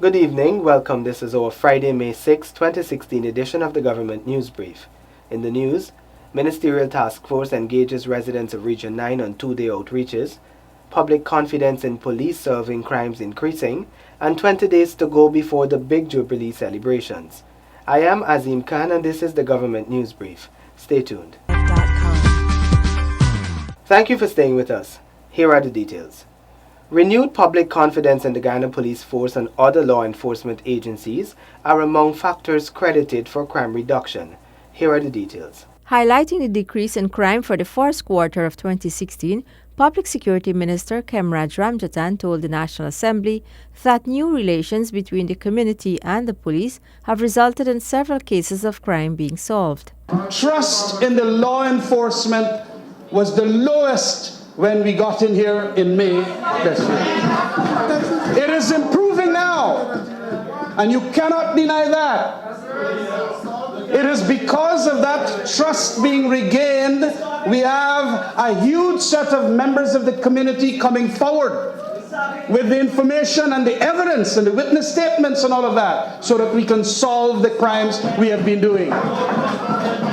Good evening, welcome. This is our Friday, May 6, 2016 edition of the Government News Brief. In the news, Ministerial Task Force engages residents of Region 9 on two-day outreaches, public confidence in police solving crimes increasing, and 20 days to go before the big Jubilee celebrations. I am Azim Khan and this is the Government News Brief. Stay tuned. Thank you for staying with us. Here are the details. Renewed public confidence in the Guyana Police Force and other law enforcement agencies are among factors credited for crime reduction. Here are the details. Highlighting the decrease in crime for the first quarter of 2016, Public Security Minister Kemraj Ramjatan told the National Assembly that new relations between the community and the police have resulted in several cases of crime being solved. Trust in the law enforcement was the lowest when we got in here in May this year. It is improving now, and you cannot deny that. It is because of that trust being regained, we have a huge set of members of the community coming forward with the information and the evidence and the witness statements and all of that, so that we can solve the crimes we have been doing.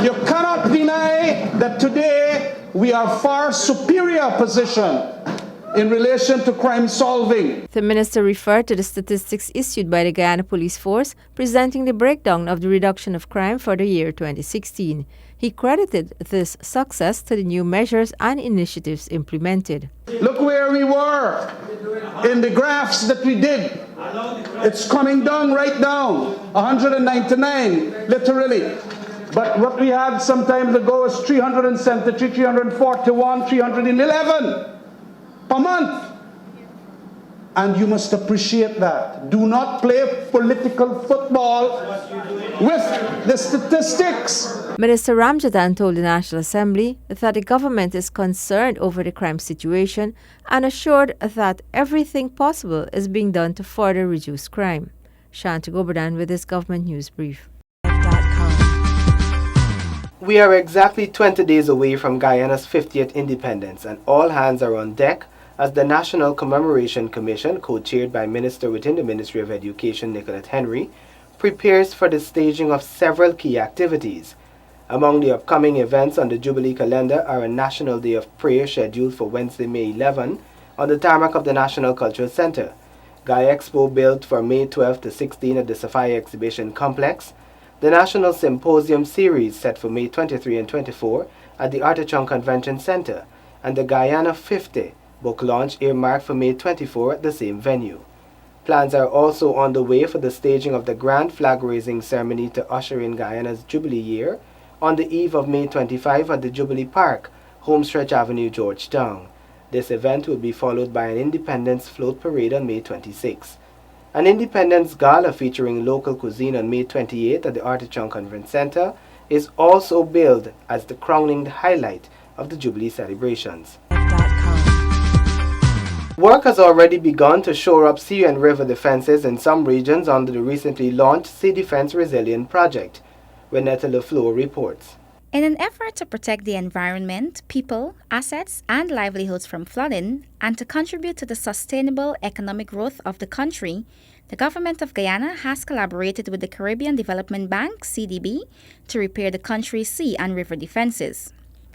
You cannot deny that today we are far superior position in relation to crime solving. The minister referred to the statistics issued by the Guyana Police Force presenting the breakdown of the reduction of crime for the year 2016. He credited this success to the new measures and initiatives implemented. Look where we were in the graphs that we did. It's coming down right down, 199 literally. But what we had some time ago was 373, 341, 311 per month. And you must appreciate that. Do not play political football with the statistics. Minister Ramjatan told the National Assembly that the government is concerned over the crime situation and assured that everything possible is being done to further reduce crime. Shanti Goberdan with this Government News Brief. We are exactly 20 days away from Guyana's 50th independence and all hands are on deck as the National Commemoration Commission, co-chaired by Minister within the Ministry of Education Nicolette Henry, prepares for the staging of several key activities. Among the upcoming events on the Jubilee calendar are a National Day of Prayer scheduled for Wednesday, May 11 on the tarmac of the National Cultural Center, Guy Expo built for May 12 to 16 at the Sapphire Exhibition Complex, the National Symposium Series set for May 23 and 24 at the Artichon Convention Center, and the Guyana 50 book launch earmarked for May 24 at the same venue. Plans are also on the way for the staging of the grand flag-raising ceremony to usher in Guyana's Jubilee year on the eve of May 25 at the Jubilee Park, Homestretch Avenue, Georgetown. This event will be followed by an Independence Float Parade on May 26. An Independence Gala featuring local cuisine on May 28 at the Artichon Conference Center is also billed as the crowning highlight of the Jubilee celebrations. Work has already begun to shore up sea and river defenses in some regions under the recently launched Sea Defense Resilient Project. Renetta LaFleur reports. In an effort to protect the environment, people, assets, and livelihoods from flooding, and to contribute to the sustainable economic growth of the country, the government of Guyana has collaborated with the Caribbean Development Bank, CDB, to repair the country's sea and river defenses.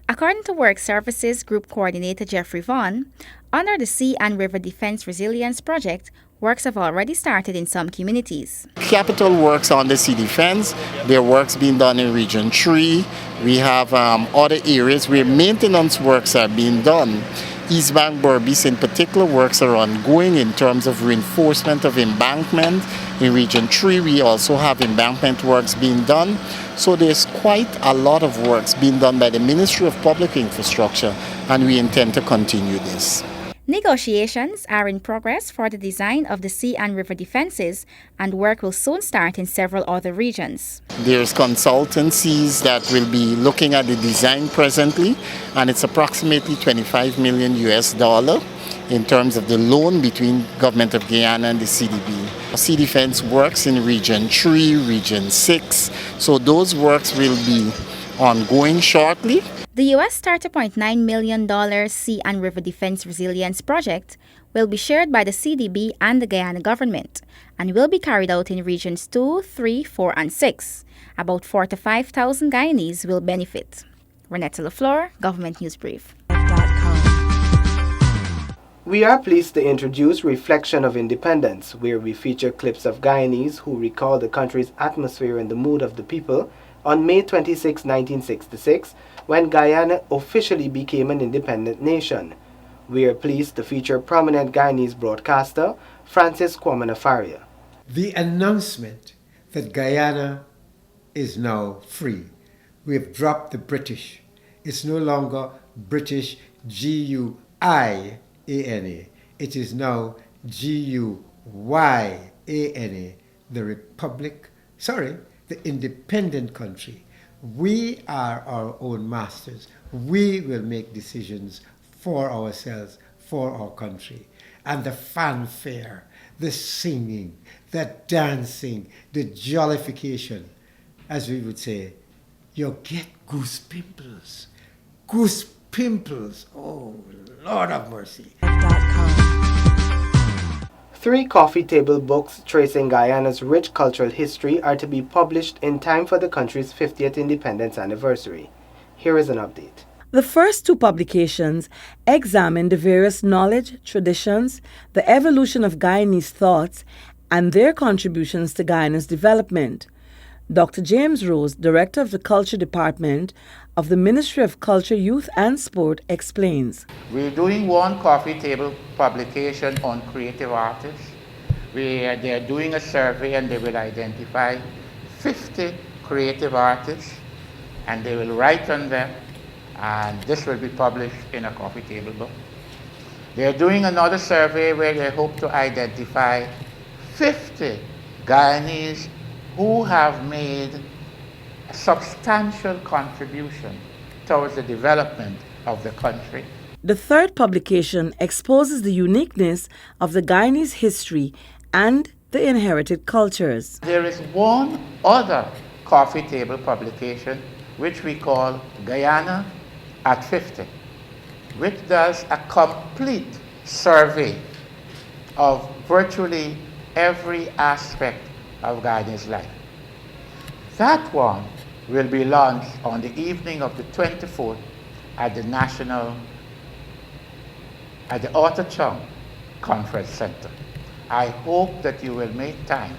According to Work Services Group Coordinator Jeffrey Vaughan, under the Sea and River Defense Resilience Project, works have already started in some communities. Capital works on the sea defense. There are works being done in Region 3. We have other areas where maintenance works are being done. East Bank Berbice in particular works are ongoing in terms of reinforcement of embankment. In Region 3 we also have embankment works being done. So there's quite a lot of works being done by the Ministry of Public Infrastructure, and we intend to continue this. Negotiations are in progress for the design of the sea and river defenses, and work will soon start in several other regions. There's consultancies that will be looking at the design presently, and it's approximately $25 million in terms of the loan between Government of Guyana and the CDB. Sea Defense works in Region 3, Region 6, so those works will be ongoing shortly. The U.S. $30.9 million Sea and River Defense Resilience Project will be shared by the CDB and the Guyana government and will be carried out in Regions 2, 3, 4, and 6. About 45,000 Guyanese will benefit. Renetta LaFleur, Government News Brief. We are pleased to introduce Reflection of Independence, where we feature clips of Guyanese who recall the country's atmosphere and the mood of the people on May 26, 1966, when Guyana officially became an independent nation. We are pleased to feature prominent Guyanese broadcaster Francis Kwamanafaria. The announcement that Guyana is now free. We have dropped the British. It's no longer British G-U-I-A-N-A. It is now G-U-Y-A-N-A, the independent country. We are our own masters. We will make decisions for ourselves, for our country. And the fanfare, the singing, the dancing, the jollification, as we would say, you get goose pimples. Goose pimples. Oh, Lord have mercy. 3 coffee table books tracing Guyana's rich cultural history are to be published in time for the country's 50th independence anniversary. Here is an update. The first 2 publications examine the various knowledge, traditions, the evolution of Guyanese thoughts, and their contributions to Guyana's development. Dr. James Rose, Director of the Culture Department of the Ministry of Culture, Youth and Sport, explains. We're doing one coffee table publication on creative artists. They're doing a survey and they will identify 50 creative artists and they will write on them, and this will be published in a coffee table book. They're doing another survey where they hope to identify 50 Guyanese who have made a substantial contribution towards the development of the country. The third publication exposes the uniqueness of the Guyanese history and the inherited cultures. There is one other coffee table publication which we call Guyana at 50, which does a complete survey of virtually every aspect of Guyana's life. That one will be launched on the evening of the 24th at the Otter Chung Conference Center. I hope that you will make time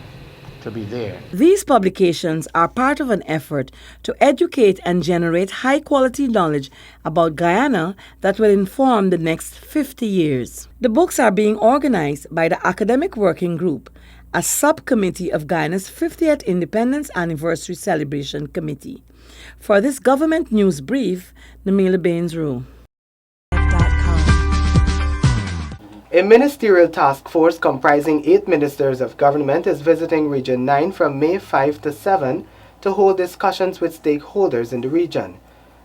to be there. These publications are part of an effort to educate and generate high-quality knowledge about Guyana that will inform the next 50 years. The books are being organized by the Academic Working Group, a subcommittee of Guyana's 50th Independence Anniversary Celebration Committee. For this Government News Brief, Namila Baines-Rowe. A ministerial task force comprising 8 ministers of government is visiting Region 9 from May 5 to 7 to hold discussions with stakeholders in the region.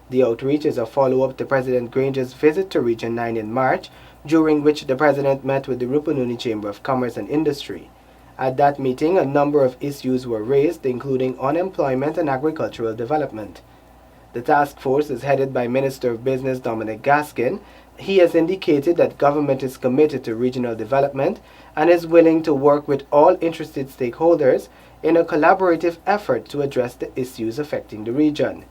The outreach is a follow-up to President Granger's visit to Region 9 in March, during which the President met with the Rupununi Chamber of Commerce and Industry. At that meeting, a number of issues were raised, including unemployment and agricultural development. The task force is headed by Minister of Business Dominic Gaskin. He has indicated that government is committed to regional development and is willing to work with all interested stakeholders in a collaborative effort to address the issues affecting the region.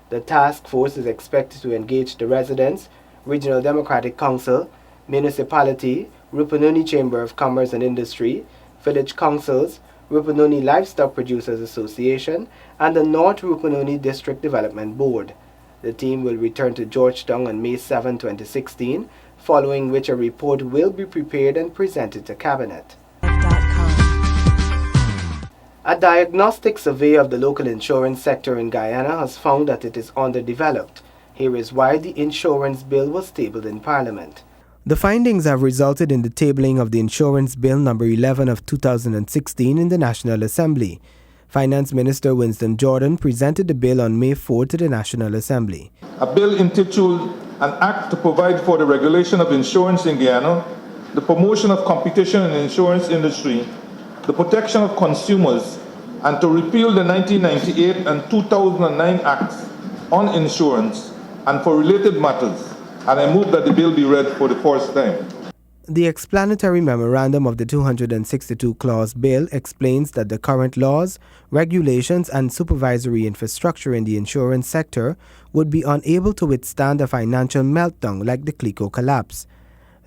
The task force is expected to engage the residents, Regional Democratic Council, municipality, Rupununi Chamber of Commerce and Industry, village councils, Rupununi Livestock Producers Association, and the North Rupununi District Development Board. The team will return to Georgetown on May 7, 2016, following which a report will be prepared and presented to Cabinet. A diagnostic survey of the local insurance sector in Guyana has found that it is underdeveloped. Here is why the insurance bill was tabled in Parliament. The findings have resulted in the tabling of the Insurance Bill number 11 of 2016 in the National Assembly. Finance Minister Winston Jordan presented the bill on May 4 to the National Assembly. A bill entitled An Act to Provide for the Regulation of Insurance in Guyana, the Promotion of Competition in the Insurance Industry, the Protection of Consumers, and to repeal the 1998 and 2009 Acts on insurance and for related matters, and I move that the bill be read for the first time. The explanatory memorandum of the 262-clause bill explains that the current laws, regulations, and supervisory infrastructure in the insurance sector would be unable to withstand a financial meltdown like the CLICO collapse.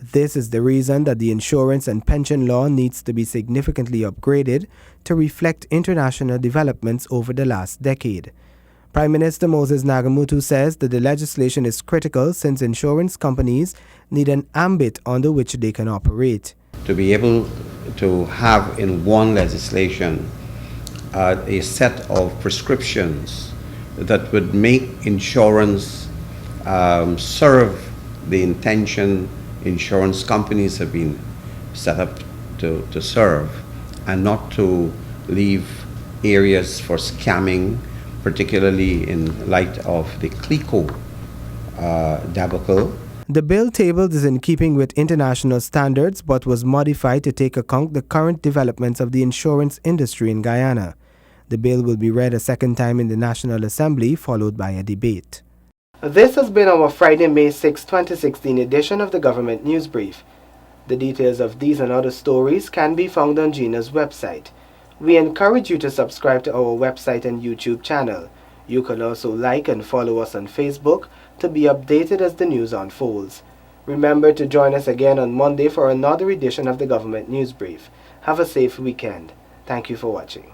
This is the reason that the insurance and pension law needs to be significantly upgraded to reflect international developments over the last decade. Prime Minister Moses Nagamutu says that the legislation is critical since insurance companies need an ambit under which they can operate. To be able to have in one legislation a set of prescriptions that would make insurance serve the intention insurance companies have been set up to serve, and not to leave areas for scamming, particularly in light of the CLICO debacle. The bill tabled is in keeping with international standards but was modified to take account the current developments of the insurance industry in Guyana. The bill will be read a second time in the National Assembly, followed by a debate. This has been our Friday, May 6, 2016 edition of the Government News Brief. The details of these and other stories can be found on GINA's website. We encourage you to subscribe to our website and YouTube channel. You can also like and follow us on Facebook to be updated as the news unfolds. Remember to join us again on Monday for another edition of the Government News Brief. Have a safe weekend. Thank you for watching.